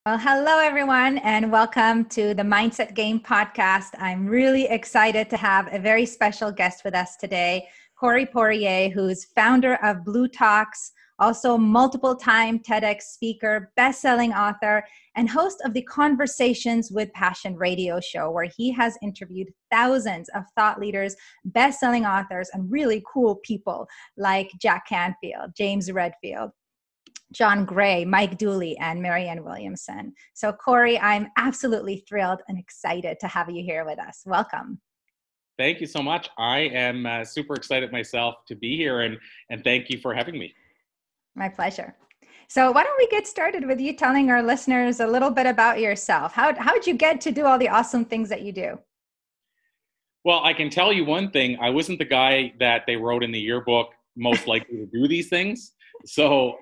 Well, hello, everyone, and welcome to the Mindset Game podcast. I'm really excited to have a very special guest with us today, Corey Poirier, who's founder of Blue Talks, also multiple-time TEDx speaker, best-selling author, and host of the Conversations with Passion radio show, where he has interviewed thousands of thought leaders, best-selling authors, and really cool people like Jack Canfield, James Redfield, John Gray, Mike Dooley, and Marianne Williamson. So Corey, I'm absolutely thrilled and excited to have you here with us. Welcome. Thank you so much. I am super excited myself to be here, and thank you for having me. My pleasure. So why don't we get started with you telling our listeners a little bit about yourself? How'd you get to do all the awesome things that you do? Well, I can tell you one thing. I wasn't the guy that they wrote in the yearbook most likely to do these things. So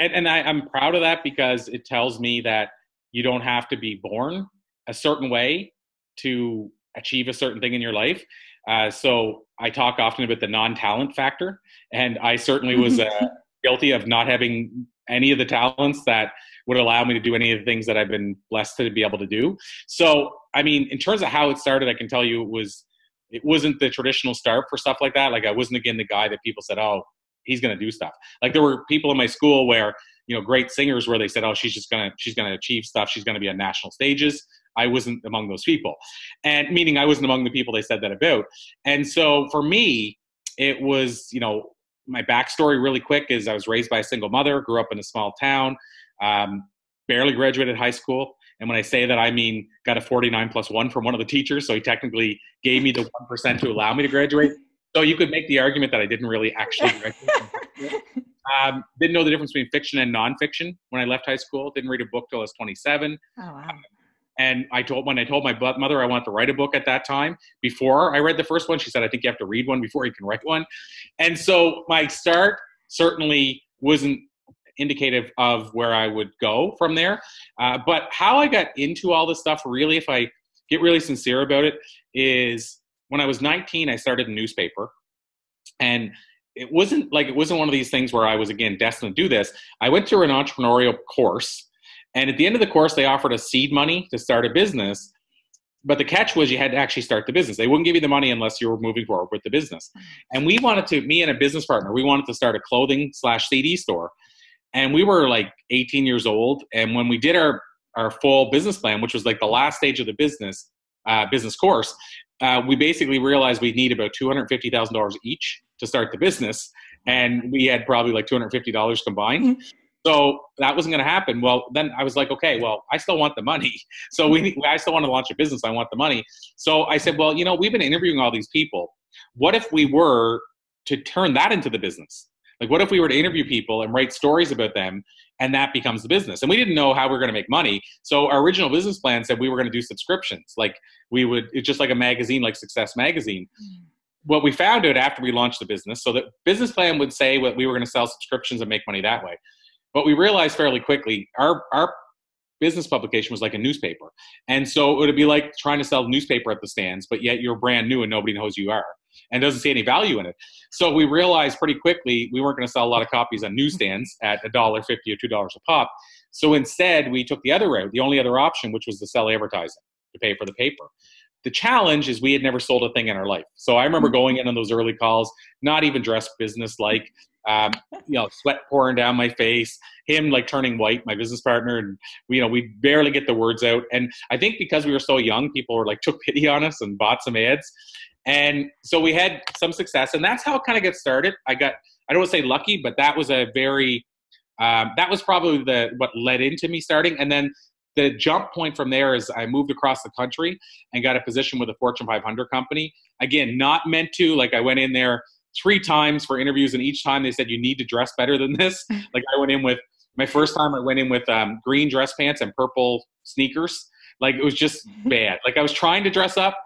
I'm proud of that because it tells me that you don't have to be born a certain way to achieve a certain thing in your life. So I talk often about the non-talent factor, and I certainly was guilty of not having any of the talents that would allow me to do any of the things that I've been blessed to be able to do. So, I mean, in terms of how it started, I can tell you it wasn't the traditional start for stuff like that. Like I wasn't, again, the guy that people said, oh, he's going to do stuff. Like there were people in my school where, great singers where they said, oh, she's going to achieve stuff. She's going to be on national stages. I wasn't among those people. And meaning I wasn't among the people they said that about. And so for me, it was, my backstory really quick is I was raised by a single mother, grew up in a small town, barely graduated high school. And when I say that, I mean, got a 49+1 from one of the teachers. So he technically gave me the 1% to allow me to graduate. So you could make the argument that I didn't really actually graduate. Didn't know the difference between fiction and nonfiction when I left high school. Didn't read a book till I was 27. Oh, wow. And when I told my mother I wanted to write a book at that time, before I read the first one, she said, I think you have to read one before you can write one. And so my start certainly wasn't indicative of where I would go from there. But how I got into all this stuff, really, if I get really sincere about it, is when I was 19, I started a newspaper. And it wasn't one of these things where I was, again, destined to do this. I went through an entrepreneurial course. And at the end of the course, they offered us seed money to start a business. But the catch was you had to actually start the business. They wouldn't give you the money unless you were moving forward with the business. And me and a business partner, we wanted to start a clothing/CD store. And we were like 18 years old. And when we did our full business plan, which was like the last stage of the business course, we basically realized we'd need about $250,000 each to start the business. And we had probably like $250 combined. Mm-hmm. So that wasn't going to happen. Well, then I was like, okay, well, I still want the money. So I still want to launch a business. I want the money. So I said, well, we've been interviewing all these people. What if we were to turn that into the business? Like, what if we were to interview people and write stories about them, and that becomes the business? And we didn't know how we were going to make money. So our original business plan said we were going to do subscriptions. Like it's just like a magazine, like Success Magazine. Mm-hmm. What we found out after we launched the business, so the business plan would say what we were going to sell subscriptions and make money that way. But we realized fairly quickly our business publication was like a newspaper. And so it would be like trying to sell a newspaper at the stands, but yet you're brand new and nobody knows you are and doesn't see any value in it. So we realized pretty quickly we weren't going to sell a lot of copies on newsstands at $1.50 or $2 a pop. So instead, we took the other route, the only other option, which was to sell advertising to pay for the paper. The challenge is we had never sold a thing in our life. So I remember going in on those early calls, not even dressed business-like, sweat pouring down my face, him like turning white, my business partner, and we barely get the words out. And I think because we were so young, people were like took pity on us and bought some ads. And so we had some success, and that's how it kind of got started. I don't want to say lucky, but that was that was probably what led into me starting. And then the jump point from there is I moved across the country and got a position with a Fortune 500 company. Again, not meant to, like I went in there 3 times for interviews, and each time they said, you need to dress better than this. Like my first time I went in with green dress pants and purple sneakers. Like it was just bad. Like I was trying to dress up,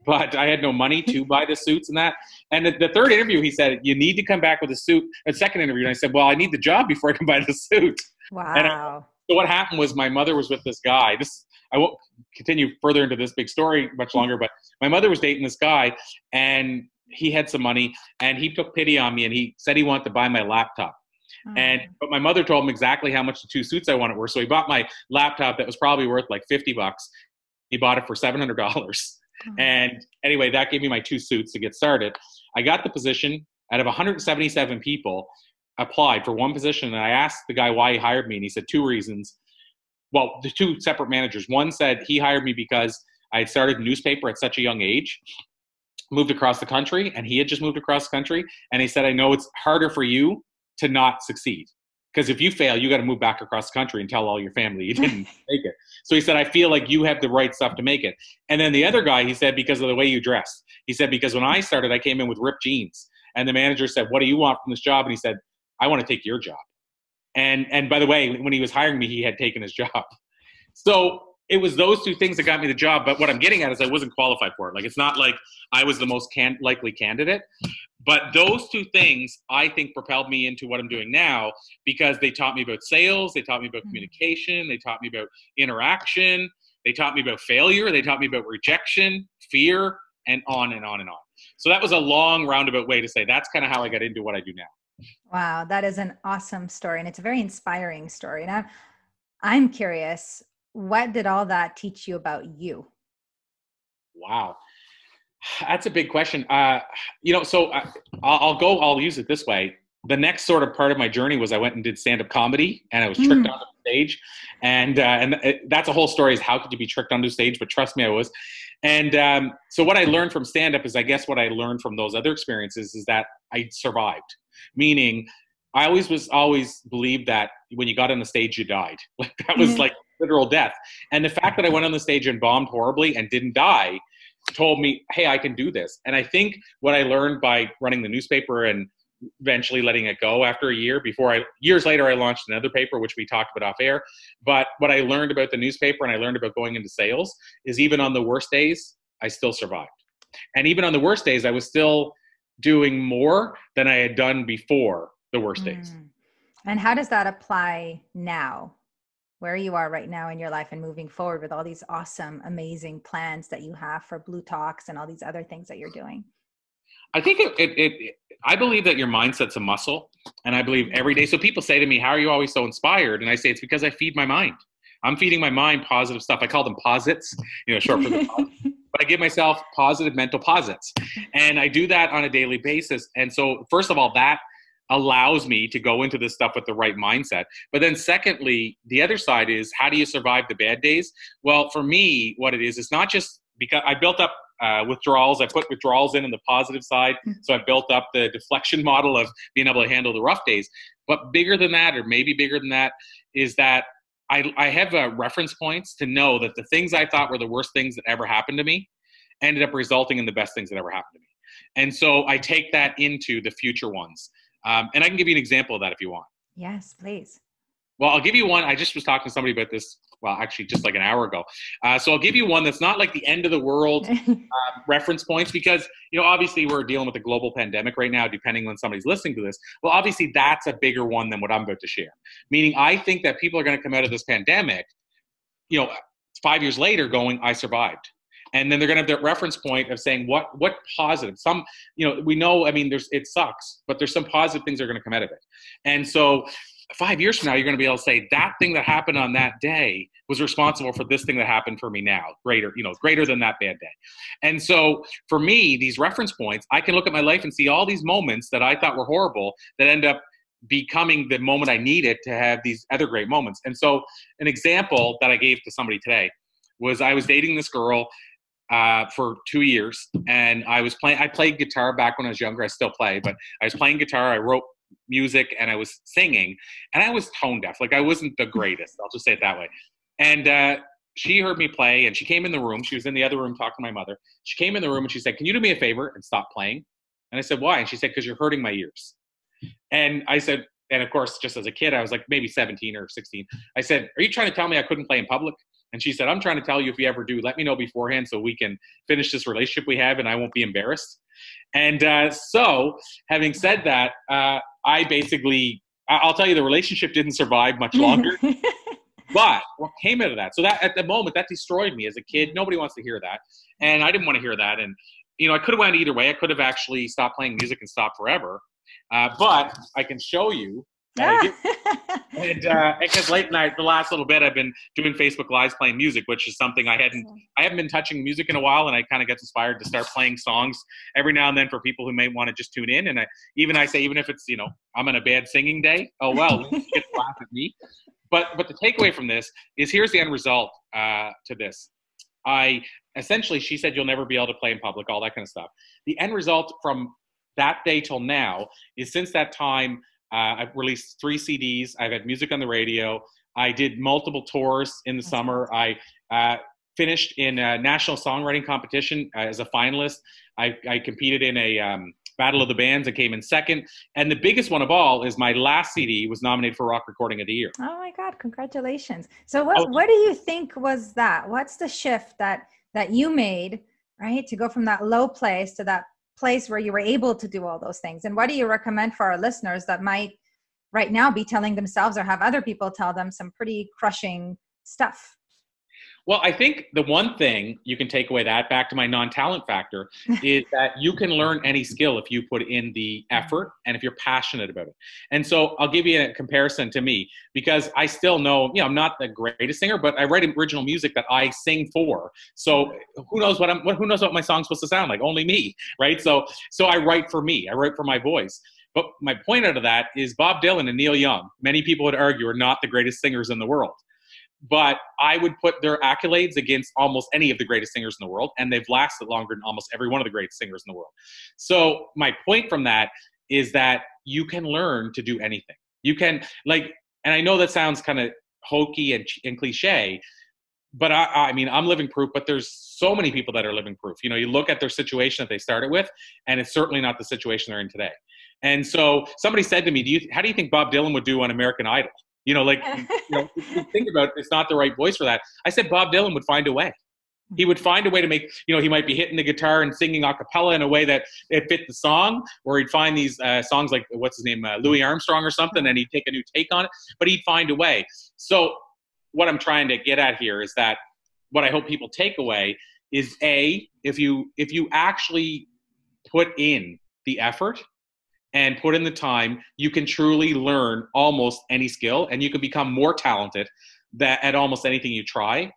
but I had no money to buy the suits and that. And the third interview, he said, you need to come back with a suit. A second interview, and I said, well, I need the job before I can buy the suit. Wow. So what happened was my mother was with this guy. I won't continue further into this big story much longer, but my mother was dating this guy, and he had some money, and he took pity on me, and he said he wanted to buy my laptop. But my mother told him exactly how much the 2 suits I wanted were. So he bought my laptop that was probably worth like $50. He bought it for $700. And anyway, that gave me my 2 suits to get started. I got the position. Out of 177 people applied for one position. And I asked the guy why he hired me. And he said 2 reasons. Well, the 2 separate managers. One said he hired me because I had started a newspaper at such a young age, moved across the country, and he had just moved across the country. And he said, I know it's harder for you to not succeed. Because if you fail, you got to move back across the country and tell all your family you didn't make it. So he said, I feel like you have the right stuff to make it. And then the other guy, he said, because of the way you dress. He said, because when I started, I came in with ripped jeans. And the manager said, what do you want from this job? And he said, I want to take your job. And by the way, when he was hiring me, he had taken his job. So it was those 2 things that got me the job. But what I'm getting at is I wasn't qualified for it. Like, it's not like I was the most likely candidate. But those 2 things, I think, propelled me into what I'm doing now, because they taught me about sales. They taught me about communication. They taught me about interaction. They taught me about failure. They taught me about rejection, fear, and on and on and on. So that was a long roundabout way to say that's kind of how I got into what I do now. Wow, that is an awesome story. And it's a very inspiring story. And I'm curious, what did all that teach you about you? Wow. That's a big question. So I'll use it this way. The next sort of part of my journey was I went and did stand-up comedy, and I was tricked onto the stage. And that's a whole story, is how could you be tricked onto stage? But trust me, I was. And so what I learned from stand-up is, I guess what I learned from those other experiences is that I survived. Meaning, I always believed that when you got on the stage, you died. Like, that was like literal death. And the fact that I went on the stage and bombed horribly and didn't die told me, hey, I can do this. And I think what I learned by running the newspaper and eventually letting it go after a year, years later, I launched another paper, which we talked about off air. But what I learned about the newspaper, and I learned about going into sales, is even on the worst days, I still survived. And even on the worst days, I was still doing more than I had done before the worst days. And how does that apply now, where you are right now in your life and moving forward with all these awesome, amazing plans that you have for Blue Talks and all these other things that you're doing? I think I believe that your mindset's a muscle, and I believe every day. So people say to me, how are you always so inspired? And I say, it's because I feed my mind. I'm feeding my mind positive stuff. I call them posits, short for the but I give myself positive mental posits. And I do that on a daily basis. And so first of all, that allows me to go into this stuff with the right mindset. But then secondly, the other side is, how do you survive the bad days? Well, for me, what it is, it's not just because I built up withdrawals. I put withdrawals in the positive side. So I built up the deflection model of being able to handle the rough days. But bigger than that, or maybe bigger than that, is that I have reference points to know that the things I thought were the worst things that ever happened to me ended up resulting in the best things that ever happened to me. And so I take that into the future ones. And I can give you an example of that if you want. Yes, please. Well, I'll give you one. I just was talking to somebody about this, well, actually just like an hour ago. So I'll give you one that's not like the end of the world reference points, because, obviously we're dealing with a global pandemic right now, depending when somebody's listening to this. Well, obviously that's a bigger one than what I'm about to share. Meaning, I think that people are going to come out of this pandemic, 5 years later going, I survived. And then they're going to have that reference point of saying, what positive, we know, it sucks, but there's some positive things that are going to come out of it. And so 5 years from now, you're going to be able to say that thing that happened on that day was responsible for this thing that happened for me now, greater than that bad day. And so for me, these reference points, I can look at my life and see all these moments that I thought were horrible that end up becoming the moment I needed to have these other great moments. And so an example that I gave to somebody today was, I was dating this girl for 2 years, and I played guitar back when I was younger. I still play, but I was playing guitar. I wrote music and I was singing, and I was tone deaf. Like, I wasn't the greatest. I'll just say it that way. And she heard me play, and she came in the room. She was in the other room talking to my mother. She came in the room and she said, "Can you do me a favor and stop playing?" And I said, "Why?" And she said, "Because you're hurting my ears." And I said, and of course, just as a kid, I was like maybe 17 or 16. I said, "Are you trying to tell me I couldn't play in public?" And she said, "I'm trying to tell you, if you ever do, let me know beforehand so we can finish this relationship we have and I won't be embarrassed." And so having said that, I'll tell you, the relationship didn't survive much longer. But what came out of that? So that at the moment, that destroyed me as a kid. Nobody wants to hear that. And I didn't want to hear that. And, I could have went either way. I could have actually stopped playing music and stopped forever. But I can show you Give, and because late night, the last little bit, I've been doing Facebook Lives playing music, which is something I haven't been touching music in a while, and I kind of get inspired to start playing songs every now and then for people who may want to just tune in. And I say, even if it's, I'm on a bad singing day, oh well, get to laugh at me. But the takeaway from this is, here's the end result to this. Essentially, she said you'll never be able to play in public, all that kind of stuff. The end result from that day till now is, since that time, I've released 3 CDs. I've had music on the radio. I did multiple tours in the summer. I finished in a national songwriting competition as a finalist. I competed in a Battle of the Bands and came in second. And the biggest one of all is my last CD was nominated for Rock Recording of the Year. Oh my God, congratulations. So what do you think was that? What's the shift that you made, right, to go from that low place to that place where you were able to do all those things? And what do you recommend for our listeners that might right now be telling themselves or have other people tell them some pretty crushing stuff? Well, I think the one thing you can take away, that back to my non-talent factor, is that you can learn any skill if you put in the effort and if you're passionate about it. And so I'll give you a comparison to me, because I still know, I'm not the greatest singer, but I write original music that I sing for. So who knows who knows what my song's supposed to sound like? Only me, right? So I write for me. I write for my voice. But my point out of that is Bob Dylan and Neil Young, many people would argue, are not the greatest singers in the world. But I would put their accolades against almost any of the greatest singers in the world, and they've lasted longer than almost every one of the greatest singers in the world. So my point from that is that you can learn to do anything. You can, and I know that sounds kind of hokey and cliche, but I mean, I'm living proof, but there's so many people that are living proof. You look at their situation that they started with, and it's certainly not the situation they're in today. And so somebody said to me, how do you think Bob Dylan would do on American Idol? If you think about it, it's not the right voice for that. I said Bob Dylan would find a way. He would find a way to make, he might be hitting the guitar and singing a cappella in a way that it fit the song, or he'd find these songs like, what's his name, Louis Armstrong or something, and he'd take a new take on it, but he'd find a way. So what I'm trying to get at here is that what I hope people take away is, if you actually put in the effort and put in the time, you can truly learn almost any skill, and you can become more talented at almost anything you try.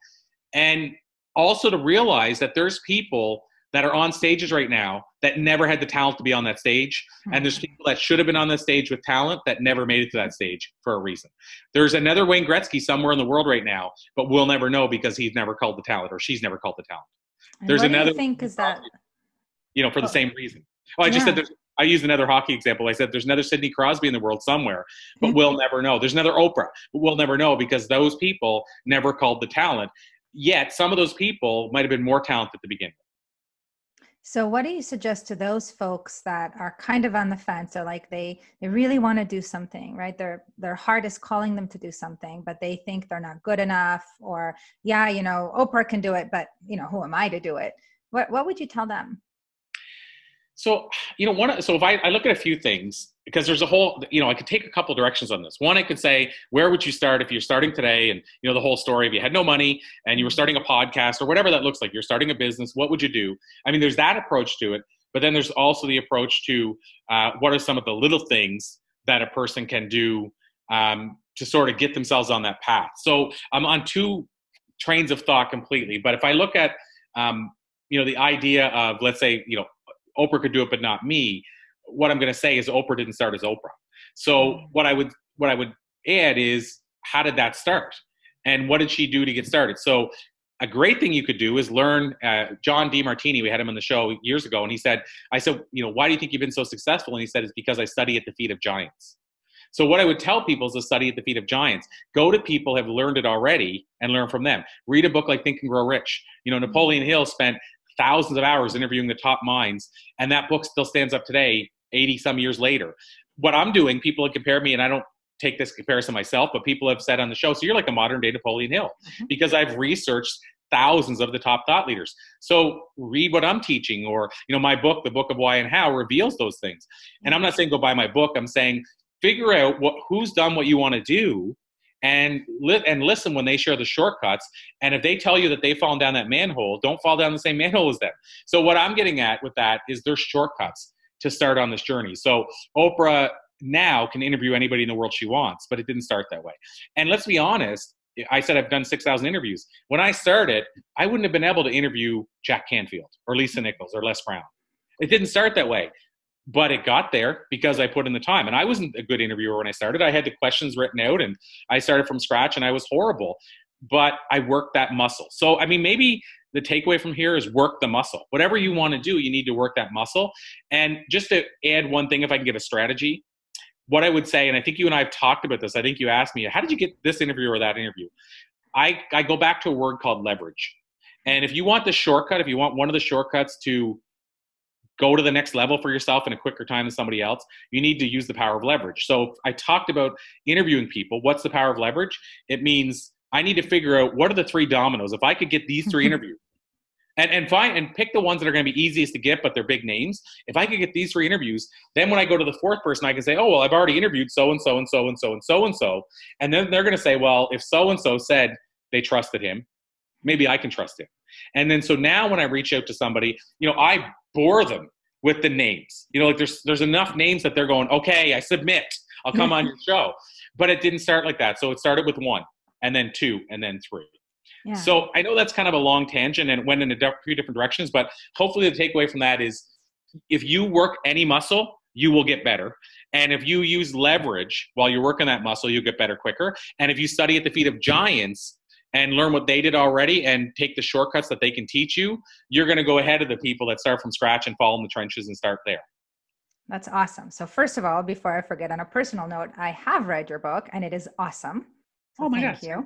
And also to realize that there's people that are on stages right now that never had the talent to be on that stage. Mm-hmm. And there's people that should have been on the stage with talent that never made it to that stage for a reason. There's another Wayne Gretzky somewhere in the world right now, but we'll never know because he's never called the talent, or she's never called the talent. And there's another. What do you think is that? For the same reason. Oh, I just said I used another hockey example. I said there's another Sidney Crosby in the world somewhere, but we'll never know. There's another Oprah, but we'll never know because those people never called the talent. Yet some of those people might have been more talented to begin with. So what do you suggest to those folks that are kind of on the fence, or like they really want to do something, right? Their heart is calling them to do something, but they think they're not good enough, or Oprah can do it, but who am I to do it? What would you tell them? So, if I look at a few things, because there's a whole, I could take a couple directions on this. One, I could say, where would you start if you're starting today? And, the whole story, if you had no money and you were starting a podcast or whatever that looks like, you're starting a business, what would you do? I mean, there's that approach to it, but then there's also the approach to what are some of the little things that a person can do to sort of get themselves on that path. So I'm on two trains of thought completely. But if I look at, the idea of, let's say, Oprah could do it, but not me. What I'm going to say is Oprah didn't start as Oprah. So what I would add is, how did that start? And what did she do to get started? So a great thing you could do is learn. John DeMartini, we had him on the show years ago, and I said, why do you think you've been so successful? And he said, it's because I study at the feet of giants. So what I would tell people is to study at the feet of giants. Go to people who have learned it already and learn from them. Read a book like Think and Grow Rich. Napoleon Hill spent thousands of hours interviewing the top minds, and that book still stands up today, 80 some years later. What I'm doing, people have compared me, and I don't take this comparison myself, but people have said on the show, so you're like a modern day Napoleon Hill, because I've researched thousands of the top thought leaders. So read what I'm teaching, or, my book, The Book of Why and How, reveals those things. And I'm not saying go buy my book. I'm saying figure out who's done what you want to do, and listen when they share the shortcuts. And if they tell you that they've fallen down that manhole, don't fall down the same manhole as them. So what I'm getting at with that is there's shortcuts to start on this journey. So Oprah now can interview anybody in the world she wants, but it didn't start that way. And let's be honest, I said I've done 6,000 interviews. When I started, I wouldn't have been able to interview Jack Canfield or Lisa Nichols or Les Brown. It didn't start that way, but it got there because I put in the time. And I wasn't a good interviewer when I started. I had the questions written out and I started from scratch and I was horrible, but I worked that muscle. So, I mean, maybe the takeaway from here is work the muscle. Whatever you want to do, you need to work that muscle. And just to add one thing, if I can give a strategy, what I would say, and I think you and I have talked about this, I think you asked me, how did you get this interview or that interview? I go back to a word called leverage. And if you want the shortcut, if you want one of the shortcuts to go to the next level for yourself in a quicker time than somebody else, you need to use the power of leverage. So I talked about interviewing people. What's the power of leverage? It means I need to figure out what are the 3 dominoes. If I could get these 3 interviews, and pick the ones that are going to be easiest to get, but they're big names. If I could get these 3 interviews, then when I go to the 4th person, I can say, oh, well, I've already interviewed so-and-so and so-and-so and so-and-so. And then they're going to say, well, if so-and-so said they trusted him, maybe I can trust him. And then so now when I reach out to somebody, I bore them with the names. Like there's enough names that they're going, okay, I submit. I'll come on your show. But it didn't start like that. So it started with 1, and then 2, and then 3. Yeah. So I know that's kind of a long tangent and it went in a few different directions, but hopefully the takeaway from that is if you work any muscle, you will get better. And if you use leverage while you're working that muscle, you'll get better quicker. And if you study at the feet of giants and learn what they did already and take the shortcuts that they can teach you, you're going to go ahead of the people that start from scratch and fall in the trenches and start there. That's awesome. So first of all, before I forget, on a personal note, I have read your book and it is awesome. So thank you.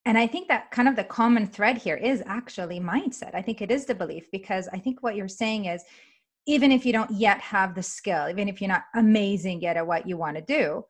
And I think that kind of the common thread here is actually mindset. I think it is the belief, because I think what you're saying is, even if you don't yet have the skill, even if you're not amazing yet at what you want to do,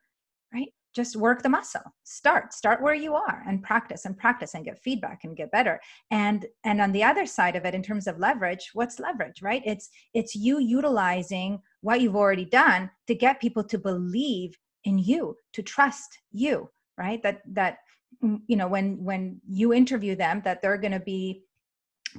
right? Just work the muscle. Start where you are and practice and get feedback and get better. And on the other side of it, in terms of leverage, what's leverage, right? It's you utilizing what you've already done to get people to believe in you, to trust you, right? That when you interview them, that they're going to be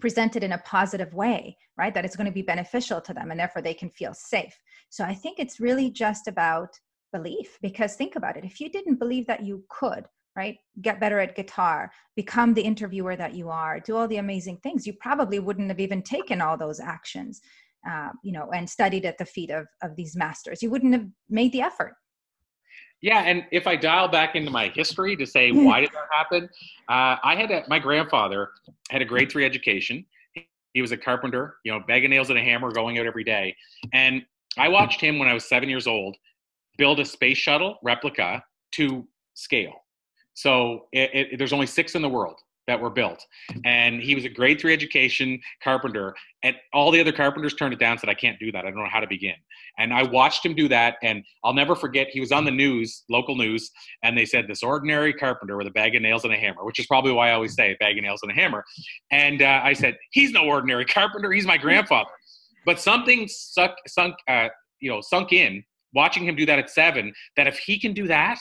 presented in a positive way, right? That it's going to be beneficial to them and therefore they can feel safe. So I think it's really just about belief, because think about it. If you didn't believe that you could, right, get better at guitar, become the interviewer that you are, do all the amazing things, you probably wouldn't have even taken all those actions, and studied at the feet of these masters. You wouldn't have made the effort. Yeah, and if I dial back into my history to say why did that happen, my grandfather had a grade 3 education. He was a carpenter, bag of nails and a hammer, going out every day. And I watched him when I was 7 years old build a space shuttle replica to scale. So there's only 6 in the world that were built. And he was a grade 3 education carpenter, and all the other carpenters turned it down, said, I can't do that. I don't know how to begin. And I watched him do that. And I'll never forget, he was on the news, local news, and they said, this ordinary carpenter with a bag of nails and a hammer, which is probably why I always say bag of nails and a hammer. And I said, he's no ordinary carpenter. He's my grandfather. But something sunk in watching him do that at 7, that if he can do that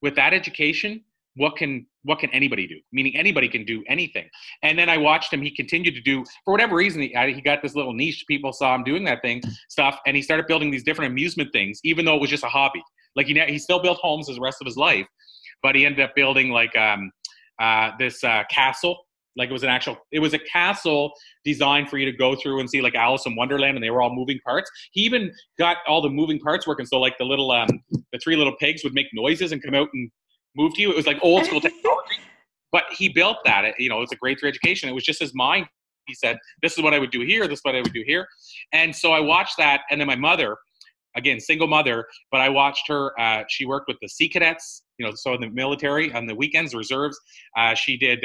with that education, what can anybody do? Meaning anybody can do anything. And then I watched him. He continued to do, for whatever reason, he got this little niche. People saw him doing that stuff, and he started building these different amusement things, even though it was just a hobby. Like he still built homes as the rest of his life, but he ended up building like this castle. Like it was a castle designed for you to go through and see, like Alice in Wonderland, and they were all moving parts. He even got all the moving parts working. So like the 3 little pigs would make noises and come out and move to you. It was like old school technology, but he built that. It was a grade 3 education. It was just his mind. He said, this is what I would do here. This is what I would do here. And so I watched that. And then my mother, again, single mother, but I watched her. She worked with the Sea Cadets, so in the military on the weekends, reserves. She did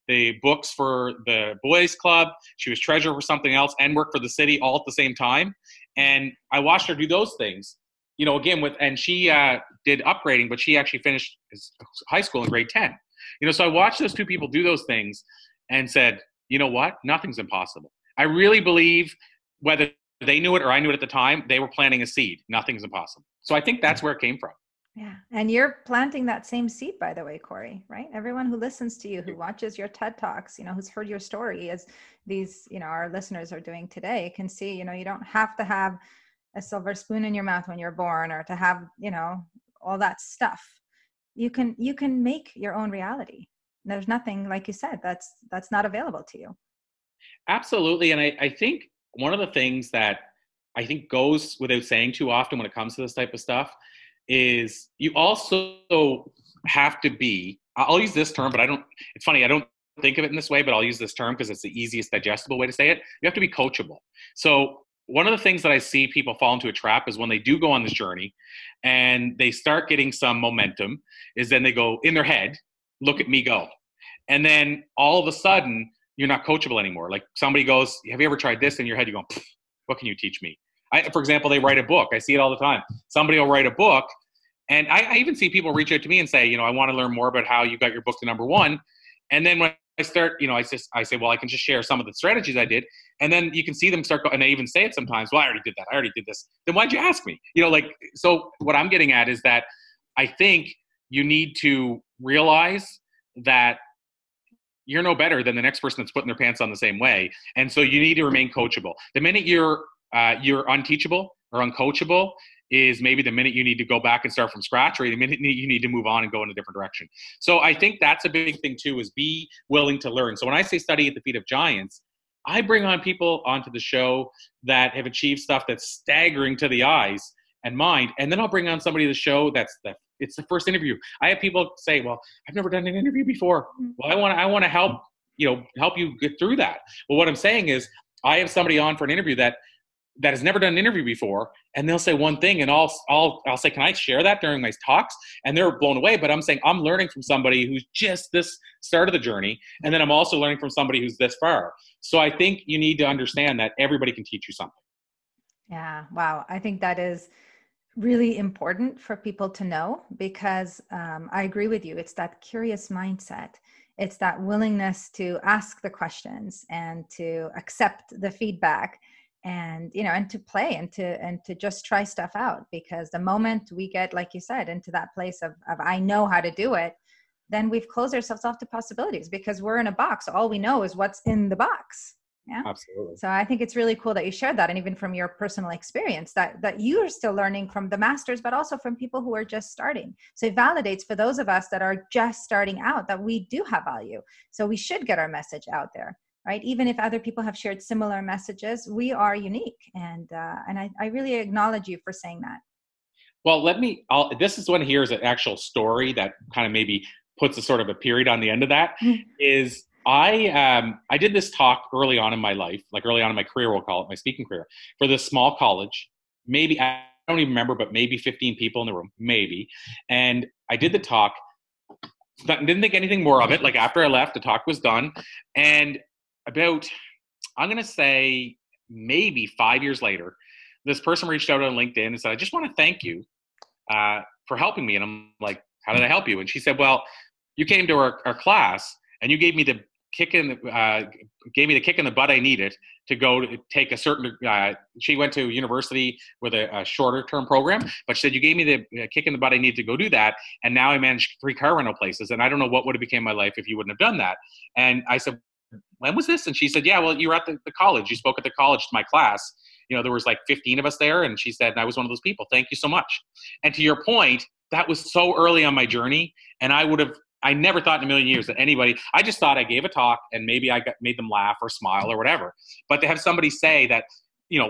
the books for the boys club. She was treasurer for something else and worked for the city all at the same time. And I watched her do those things. And she did upgrading, but she actually finished high school in grade 10. So I watched those 2 people do those things and said, you know what? Nothing's impossible. I really believe, whether they knew it or I knew it at the time, they were planting a seed. Nothing's impossible. So I think that's where it came from. Yeah. And you're planting that same seed, by the way, Corey, right? Everyone who listens to you, who watches your TED Talks, who's heard your story, as these, our listeners are doing today, can see, you don't have to have a silver spoon in your mouth when you're born, or to have, all that stuff. You can make your own reality. There's nothing, like you said, that's not available to you. Absolutely. And I think one of the things that I think goes without saying too often when it comes to this type of stuff is you also have to be, I'll use this term, but it's funny, I don't think of it in this way, but I'll use this term because it's the easiest digestible way to say it. You have to be coachable. So one of the things that I see people fall into a trap is when they do go on this journey and they start getting some momentum, is then they go in their head, look at me go. And then all of a sudden, you're not coachable anymore. Like somebody goes, have you ever tried this? In your head, you go, what can you teach me? For example, they write a book. I see it all the time. Somebody will write a book, and I even see people reach out to me and say, I want to learn more about how you got your book to #1. And then when I start, I say, well, I can just share some of the strategies I did. And then you can see them start, and they even say it sometimes, well, I already did that. I already did this. Then why'd you ask me? So what I'm getting at is that I think you need to realize that you're no better than the next person that's putting their pants on the same way. And so you need to remain coachable. The minute you're unteachable or uncoachable is maybe the minute you need to go back and start from scratch, or the minute you need to move on and go in a different direction. So I think that's a big thing too, is be willing to learn. So when I say study at the feet of giants, I bring on people onto the show that have achieved stuff that's staggering to the eyes and mind. And then I'll bring on somebody to the show it's the first interview. I have people say, well, I've never done an interview before. Well, I want to help you get through that. Well, what I'm saying is I have somebody on for an interview that has never done an interview before, and they'll say one thing, and I'll say, can I share that during my talks? And they're blown away. But I'm saying I'm learning from somebody who's just this start of the journey, and then I'm also learning from somebody who's this far. So I think you need to understand that everybody can teach you something. Yeah. Wow. I think that is really important for people to know, because I agree with you. It's that curious mindset. It's that willingness to ask the questions and to accept the feedback, and and to play and to just try stuff out. Because the moment we get, like you said, into that place of I know how to do it, then we've closed ourselves off to possibilities, because we're in a box. All we know is what's in the box. Yeah, absolutely. So I think it's really cool that you shared that, and even from your personal experience, that you are still learning from the masters, but also from people who are just starting. So it validates for those of us that are just starting out that we do have value. So we should get our message out there, right? Even if other people have shared similar messages, we are unique, and I really acknowledge you for saying that. Well, this is one here is an actual story that kind of maybe puts a sort of a period on the end of that. Is I did this talk early on in my life, like early on in my career, we'll call it my speaking career, for this small college. Maybe, I don't even remember, but maybe 15 people in the room, maybe. And I did the talk, didn't think anything more of it. Like after I left, the talk was done. And about, I'm going to say maybe 5 years later, this person reached out on LinkedIn and said, I just want to thank you for helping me. And I'm like, how did I help you? And she said, well, you came to our class and you gave me the kick in the butt I needed to go to take a certain, she went to university with a shorter term program, but she said, you gave me the kick in the butt I needed to go do that. And now I manage 3 car rental places. And I don't know what would have become my life if you wouldn't have done that. And I said, when was this? And she said, yeah, well, you were at the college. You spoke at the college to my class. There was like 15 of us there. And she said, and I was one of those people. Thank you so much. And to your point, that was so early on my journey. And I never thought in a million years that I just thought I gave a talk and maybe I made them laugh or smile or whatever. But to have somebody say that,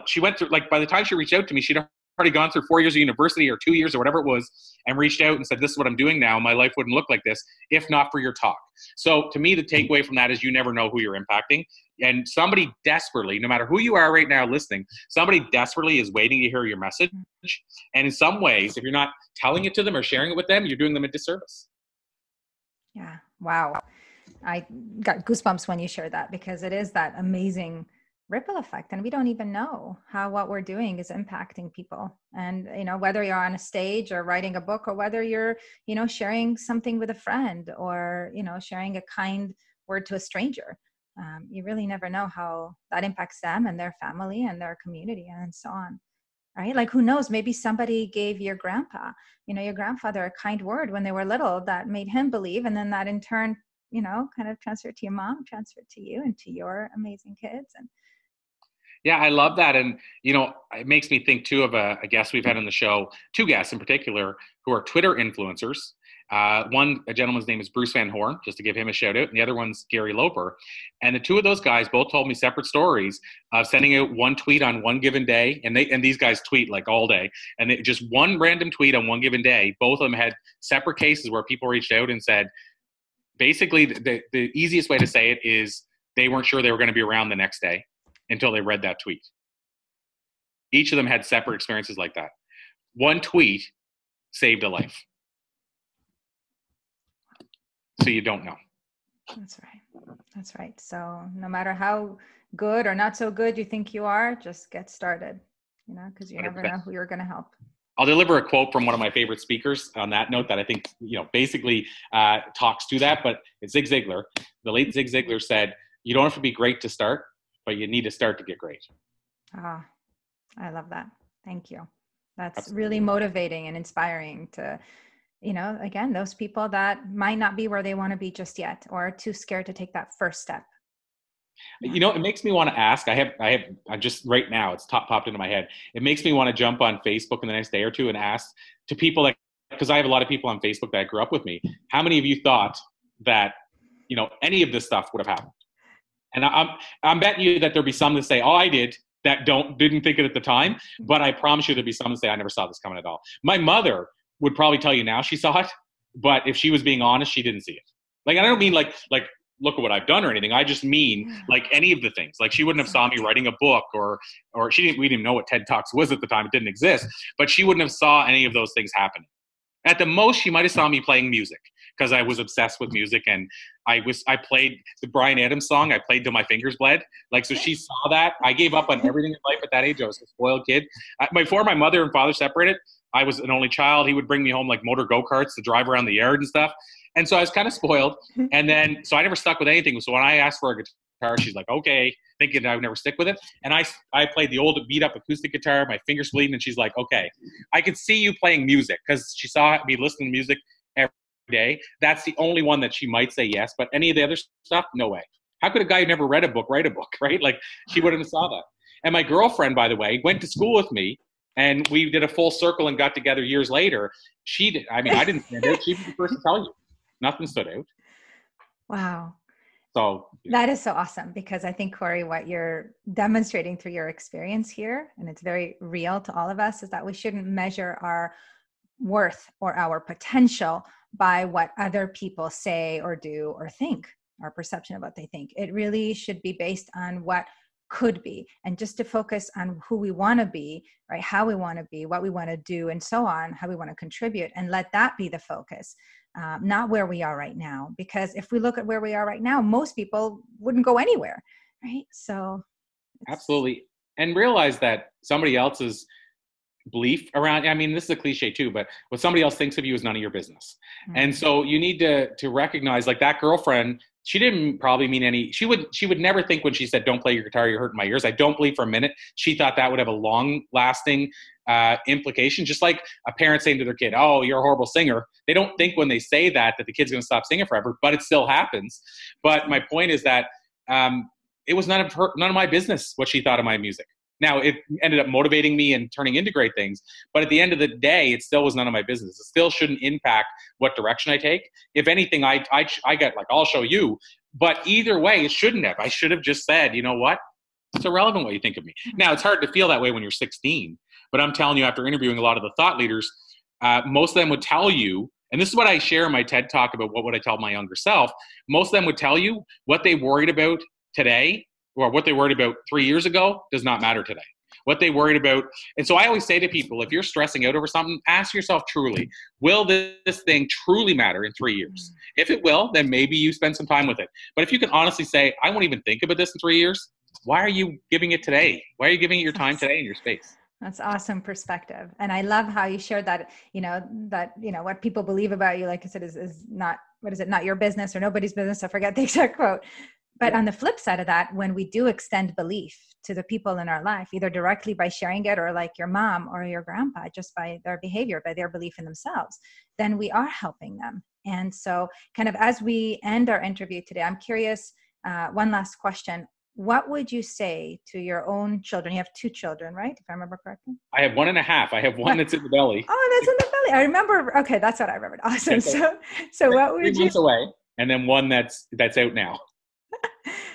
she went through, like by the time she reached out to me, she'd already gone through 4 years of university or 2 years or whatever it was, and reached out and said, this is what I'm doing now. My life wouldn't look like this if not for your talk. So to me, the takeaway from that is you never know who you're impacting. And somebody desperately, no matter who you are right now listening, somebody desperately is waiting to hear your message. And in some ways, if you're not telling it to them or sharing it with them, you're doing them a disservice. Yeah. Wow. I got goosebumps when you shared that, because it is that amazing ripple effect, and we don't even know how what we're doing is impacting people. And whether you're on a stage or writing a book, or whether you're sharing something with a friend, or sharing a kind word to a stranger, you really never know how that impacts them and their family and their community and so on. Right? Like, who knows, maybe somebody gave your grandfather a kind word when they were little that made him believe, and then that in turn kind of transferred to your mom, transferred to you and to your amazing kids. And Yeah, I love that. And, it makes me think too of a guest we've had on the show, two guests in particular, who are Twitter influencers. A gentleman's name is Bruce Van Horn, just to give him a shout out, and the other one's Gary Loper. And the two of those guys both told me separate stories of sending out one tweet on one given day. And these guys tweet like all day. And just one random tweet on one given day. Both of them had separate cases where people reached out and said, basically, the easiest way to say it is they weren't sure they were going to be around the next day until they read that tweet. Each of them had separate experiences like that. One tweet saved a life. So you don't know. That's right. That's right. So no matter how good or not so good you think you are, just get started, because you 100%. Never know who you're going to help. I'll deliver a quote from one of my favorite speakers on that note that I think, basically talks to that, but it's Zig Ziglar. The late Zig Ziglar said, you don't have to be great to start, but you need to start to get great. I love that. Thank you. That's Absolutely. Really motivating and inspiring to, again, those people that might not be where they want to be just yet, or are too scared to take that first step. It makes me want to ask, I just right now, it's popped into my head. It makes me want to jump on Facebook in the next day or two and ask to people because I have a lot of people on Facebook that grew up with me. How many of you thought that, any of this stuff would have happened? And I'm betting you that there'll be some that say, oh, I did, that didn't think it at the time. But I promise you there'll be some that say, I never saw this coming at all. My mother would probably tell you now she saw it, but if she was being honest, she didn't see it. Like, I don't mean like look at what I've done or anything. I just mean like any of the things. Like, she wouldn't have saw me writing a book, or we didn't even know what TED Talks was at the time. It didn't exist, but she wouldn't have saw any of those things happening. At the most, she might have saw me playing music because I was obsessed with music, and I played the Bryan Adams song. I played till my fingers bled. So she saw that. I gave up on everything in life at that age. I was a spoiled kid. Before my mother and father separated, I was an only child. He would bring me home like motor go-karts to drive around the yard and stuff. And so I was kind of spoiled. And then, so I never stuck with anything. So when I asked for a guitar, she's like, okay, thinking I would never stick with it. And I played the old beat up acoustic guitar, my fingers bleeding. And she's like, okay, I could see you playing music, because she saw me listening to music every day. That's the only one that she might say yes. But any of the other stuff, no way. How could a guy who never read a book write a book, right? Like, she wouldn't have saw that. And my girlfriend, by the way, went to school with me, and we did a full circle and got together years later. She did. I mean, I didn't stand out. She was the first to tell you. Nothing stood out. Wow. So that is so awesome, because I think, Corey, what you're demonstrating through your experience here, and it's very real to all of us, is that we shouldn't measure our worth or our potential by what other people say or do or think, our perception of what they think. It really should be based on what could be, and just to focus on who we want to be, right? How we want to be, what we want to do, and so on, how we want to contribute, and let that be the focus, not where we are right now. Because if we look at where we are right now, most people wouldn't go anywhere, right? So absolutely. And realize that somebody else's belief around, I mean, this is a cliche too, but what somebody else thinks of you is none of your business. Mm-hmm. And so you need to recognize, like, that girlfriend, she didn't probably mean any, she would never think when she said, don't play your guitar, you're hurting my ears. I don't believe for a minute she thought that would have a long lasting implication. Just like a parent saying to their kid, oh, you're a horrible singer. They don't think when they say that the kid's going to stop singing forever, but it still happens. But my point is that it was none of my business what she thought of my music. Now, it ended up motivating me and turning into great things. But at the end of the day, it still was none of my business. It still shouldn't impact what direction I take. If anything, I get like, I'll show you. But either way, it shouldn't have. I should have just said, you know what? It's irrelevant what you think of me. Now, it's hard to feel that way when you're 16. But I'm telling you, after interviewing a lot of the thought leaders, most of them would tell you, and this is what I share in my TED Talk about what would I tell my younger self. Most of them would tell you what they worried about today, or what they worried about 3 years ago, does not matter today. What they worried about. And so I always say to people, if you're stressing out over something, ask yourself truly, will this thing truly matter in 3 years? If it will, then maybe you spend some time with it. But if you can honestly say, I won't even think about this in 3 years, why are you giving it today? Why are you giving it your time today in your space? That's awesome perspective. And I love how you shared that, what people believe about you, like I said, is not, not your business or nobody's business. I forget the exact quote. But on the flip side of that, when we do extend belief to the people in our life, either directly by sharing it, or like your mom or your grandpa, just by their behavior, by their belief in themselves, then we are helping them. And so kind of as we end our interview today, I'm curious, one last question. what would you say to your own children? You have 2 children, right? If I remember correctly. I have 1.5. I have one that's in the belly. Oh, that's in the belly. I remember. Okay, that's what I remembered. Awesome. So what would 3 you? months away, and then one that's out now.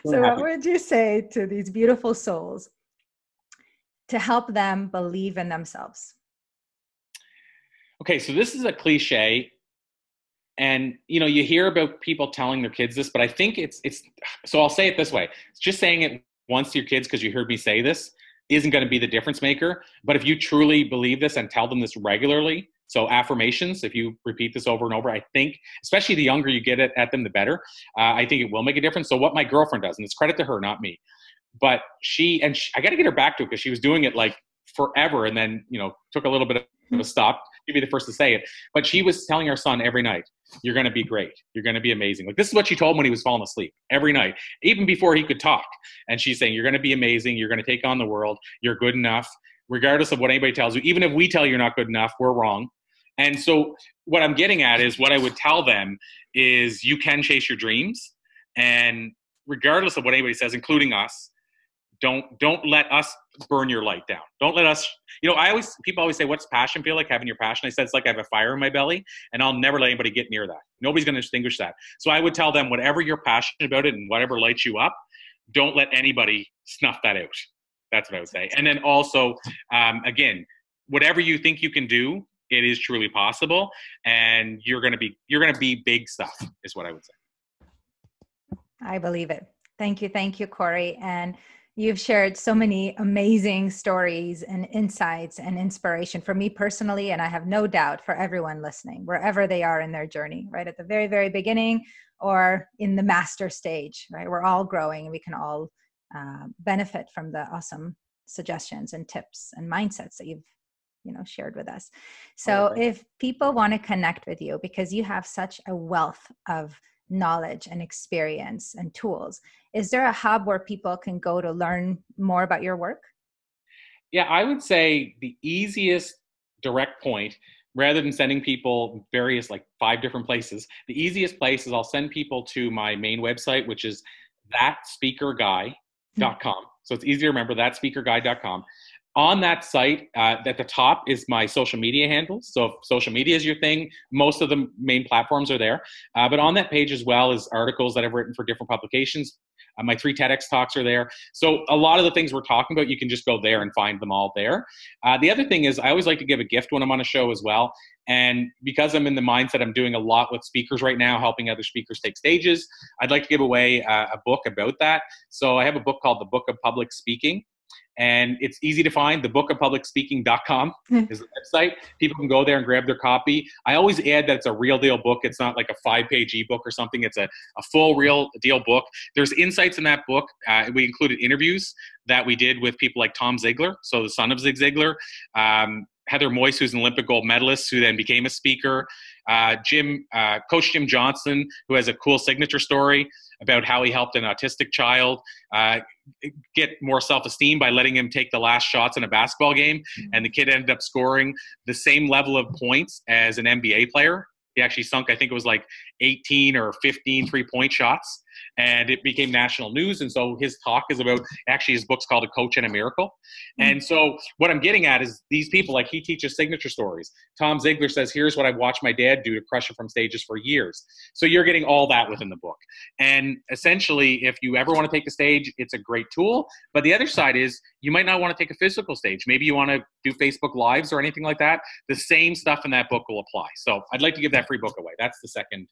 So what would you say to these beautiful souls to help them believe in themselves? Okay, so this is a cliche, and you hear about people telling their kids this, but I think it's. So I'll say it this way: just saying it once to your kids because you heard me say this isn't going to be the difference maker. But if you truly believe this and tell them this regularly, so affirmations, if you repeat this over and over, I think, especially the younger you get at them, the better. I think it will make a difference. So what my girlfriend does, and it's credit to her, not me, but I got to get her back to it because she was doing it like forever, and then took a little bit of a stop. She'd be the first to say it, but she was telling her son every night, "You're going to be great. You're going to be amazing." Like, this is what she told him when he was falling asleep every night, even before he could talk. And she's saying, "You're going to be amazing. You're going to take on the world. You're good enough, regardless of what anybody tells you. Even if we tell you you're not good enough, we're wrong." And so what I'm getting at is, what I would tell them is, you can chase your dreams, and regardless of what anybody says, including us, don't let us burn your light down. Don't let us, people always say, "What's passion feel like?" Having your passion. I said, it's like I have a fire in my belly, and I'll never let anybody get near that. Nobody's going to distinguish that. So I would tell them, whatever you're passionate about it and whatever lights you up, don't let anybody snuff that out. That's what I would say. And then also, again, whatever you think you can do, it is truly possible, and you're going to be big stuff, is what I would say. I believe it. Thank you, Corey. And you've shared so many amazing stories and insights and inspiration for me personally, and I have no doubt for everyone listening, wherever they are in their journey, right at the very, very beginning or in the master stage, right? We're all growing, and we can all benefit from the awesome suggestions and tips and mindsets that you've shared with us. So if people want to connect with you, because you have such a wealth of knowledge and experience and tools, is there a hub where people can go to learn more about your work? Yeah, I would say the easiest direct point, rather than sending people various 5 different places, the easiest place is I'll send people to my main website, which is thatspeakerguy.com. So it's easy to remember, thatspeakerguy.com. On that site, at the top is my social media handles. So if social media is your thing, most of the main platforms are there. But on that page as well is articles that I've written for different publications. My 3 TEDx talks are there. So a lot of the things we're talking about, you can just go there and find them all there. The other thing is, I always like to give a gift when I'm on a show as well. And because I'm in the mindset, I'm doing a lot with speakers right now, helping other speakers take stages. I'd like to give away a book about that. So I have a book called The Book of Public Speaking. And it's easy to find. thebookofpublicspeaking.com is the website. People can go there and grab their copy. I always add that it's a real deal book. It's not like a 5-page ebook or something. It's a full real deal book. There's insights in that book. We included interviews that we did with people like Tom Ziglar, so the son of Zig Ziglar, Heather Moyse, who's an Olympic gold medalist, who then became a speaker, Coach Jim Johnson, who has a cool signature story about how he helped an autistic child get more self-esteem by letting him take the last shots in a basketball game. And the kid ended up scoring the same level of points as an NBA player. He actually sunk, I think it was 18 or 15 3-point shots, and it became national news. And so his talk is about, actually his book's called A Coach and a Miracle. And so what I'm getting at is, these people, he teaches signature stories. Tom Ziglar says, here's what I watched my dad do to crush it from stages for years. So you're getting all that within the book. And essentially, if you ever want to take the stage, it's a great tool. But the other side is, you might not want to take a physical stage. Maybe you want to do Facebook Lives or anything like that. The same stuff in that book will apply. So I'd like to give that free book away. That's the second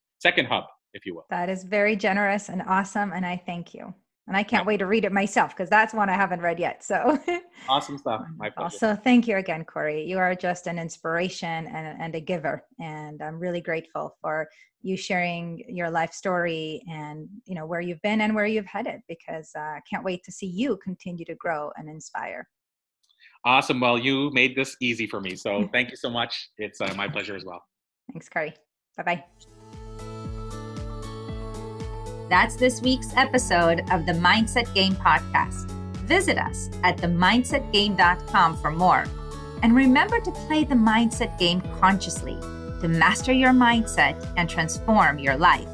hub, if you will. That is very generous and awesome, and I thank you. And I can't wait to read it myself, because that's one I haven't read yet. So awesome stuff. My pleasure. Also, thank you again, Corey. You are just an inspiration and a giver, and I'm really grateful for you sharing your life story and where you've been and where you've headed, because I can't wait to see you continue to grow and inspire. Awesome. Well, you made this easy for me, so thank you so much. It's my pleasure as well. Thanks, Corey. Bye-bye. That's this week's episode of the Mindset Game podcast. Visit us at themindsetgame.com for more. And remember to play the mindset game consciously to master your mindset and transform your life.